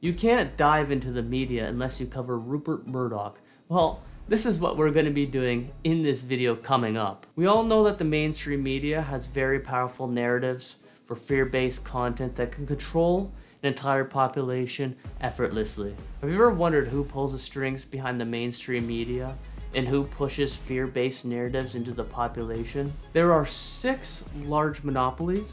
You can't dive into the media unless you cover Rupert Murdoch. Well, this is what we're going to be doing in this video coming up. We all know that the mainstream media has very powerful narratives for fear-based content that can control an entire population effortlessly. Have you ever wondered who pulls the strings behind the mainstream media and who pushes fear-based narratives into the population? There are 6 large monopolies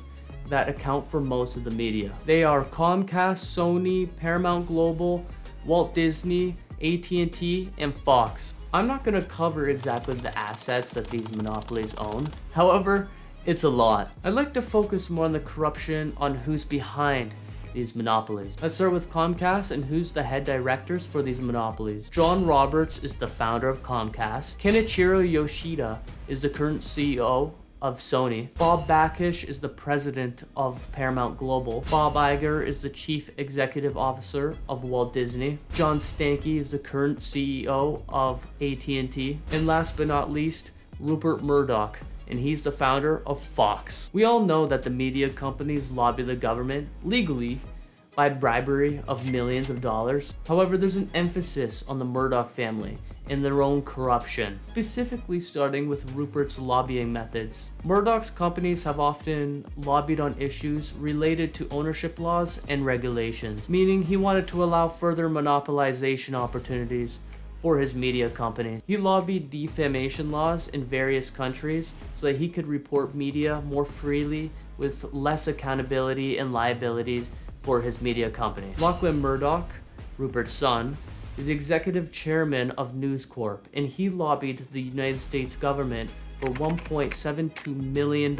that account for most of the media. They are Comcast, Sony, Paramount Global, Walt Disney, AT&T, and Fox. I'm not going to cover exactly the assets that these monopolies own. However, it's a lot. I'd like to focus more on the corruption, on who's behind these monopolies. Let's start with Comcast and who's the head directors for these monopolies. John Roberts is the founder of Comcast. Kenichiro Yoshida is the current CEO of Sony. Bob Bakish is the president of Paramount Global. Bob Iger is the chief executive officer of Walt Disney. John Stankey is the current CEO of AT&T. And last but not least, Rupert Murdoch, and he's the founder of Fox. We all know that the media companies lobby the government legally by bribery of millions of dollars. However, there's an emphasis on the Murdoch family and their own corruption, specifically starting with Rupert's lobbying methods. Murdoch's companies have often lobbied on issues related to ownership laws and regulations, meaning he wanted to allow further monopolization opportunities for his media companies. He lobbied defamation laws in various countries so that he could report media more freely with less accountability and liabilities for his media company. Lachlan Murdoch, Rupert's son, is the executive chairman of News Corp, and he lobbied the United States government for $1.72 million in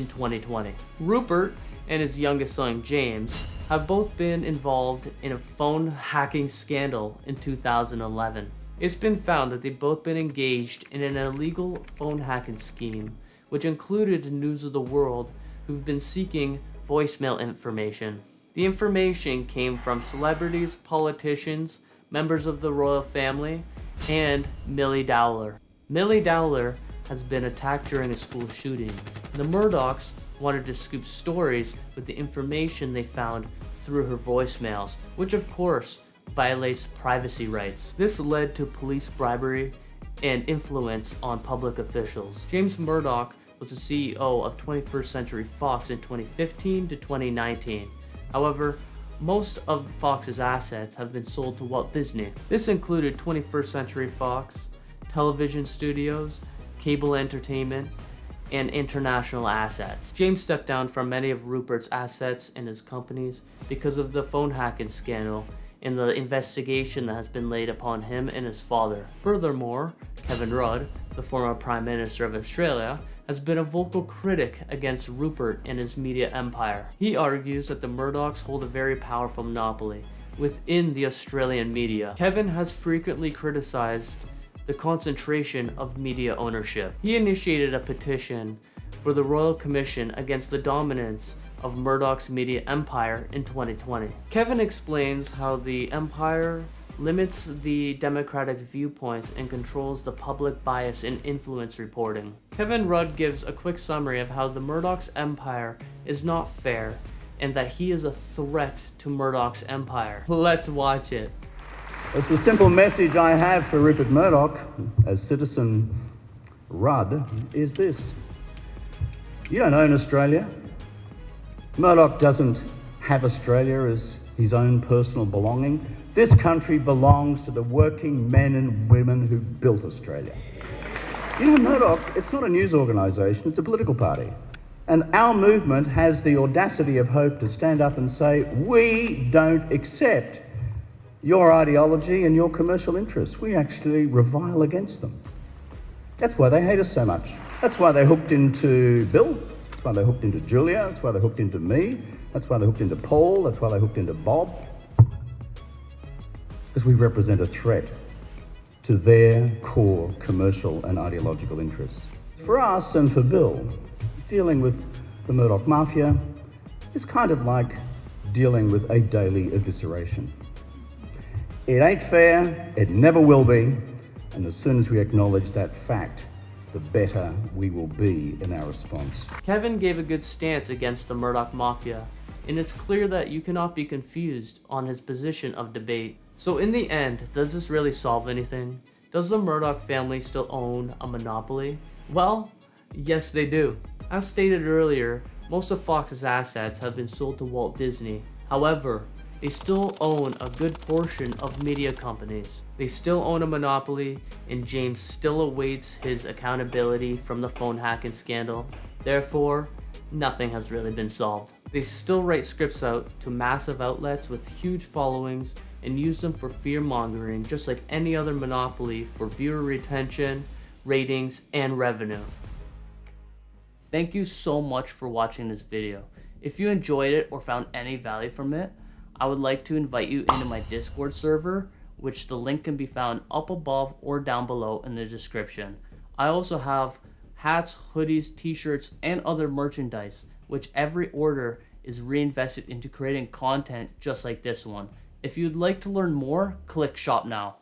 2020. Rupert and his youngest son, James, have both been involved in a phone hacking scandal in 2011. It's been found that they've both been engaged in an illegal phone hacking scheme, which included News of the World, who've been seeking voicemail information. The information came from celebrities, politicians, members of the royal family, and Millie Dowler. Millie Dowler has been attacked during a school shooting. The Murdochs wanted to scoop stories with the information they found through her voicemails, which of course violates privacy rights. This led to police bribery and influence on public officials. James Murdoch was the CEO of 21st Century Fox in 2015 to 2019. However, most of Fox's assets have been sold to Walt Disney. This included 21st Century Fox, television studios, cable entertainment, and international assets. James stepped down from many of Rupert's assets in his companies because of the phone hacking scandal and the investigation that has been laid upon him and his father. Furthermore, Kevin Rudd, the former Prime Minister of Australia, has been a vocal critic against Rupert and his media empire. He argues that the Murdochs hold a very powerful monopoly within the Australian media. Kevin has frequently criticized the concentration of media ownership. He initiated a petition for the Royal Commission against the dominance of Murdoch's media empire in 2020. Kevin explains how the empire limits the democratic viewpoints and controls the public bias in influence reporting. Kevin Rudd gives a quick summary of how the Murdoch's empire is not fair and that he is a threat to Murdoch's empire. Let's watch it. It's the simple message I have for Rupert Murdoch as Citizen Rudd is this. You don't own Australia. Murdoch doesn't have Australia as his own personal belonging. This country belongs to the working men and women who built Australia. You know, Murdoch, it's not a news organisation, it's a political party. And our movement has the audacity of hope to stand up and say, we don't accept your ideology and your commercial interests. We actually revile against them. That's why they hate us so much. That's why they hooked into Bill. That's why they hooked into Julia. That's why they hooked into me. That's why they hooked into Paul. That's why they hooked into Bob. Because we represent a threat to their core commercial and ideological interests. For us and for Bill, dealing with the Murdoch Mafia is kind of like dealing with a daily evisceration. It ain't fair, it never will be, and as soon as we acknowledge that fact, the better we will be in our response. Kevin gave a good stance against the Murdoch Mafia, and it's clear that you cannot be confused on his position of debate. So in the end, does this really solve anything? Does the Murdoch family still own a monopoly? Well, yes they do. As stated earlier, most of Fox's assets have been sold to Walt Disney. However, they still own a good portion of media companies. They still own a monopoly, and James still awaits his accountability from the phone hacking scandal. Therefore, nothing has really been solved. They still write scripts out to massive outlets with huge followings and use them for fear-mongering just like any other monopoly for viewer retention, ratings, and revenue. Thank you so much for watching this video. If you enjoyed it or found any value from it, I would like to invite you into my Discord server, which the link can be found up above or down below in the description. I also have hats, hoodies, t-shirts, and other merchandise, which every order is reinvested into creating content just like this one. If you'd like to learn more, click shop now.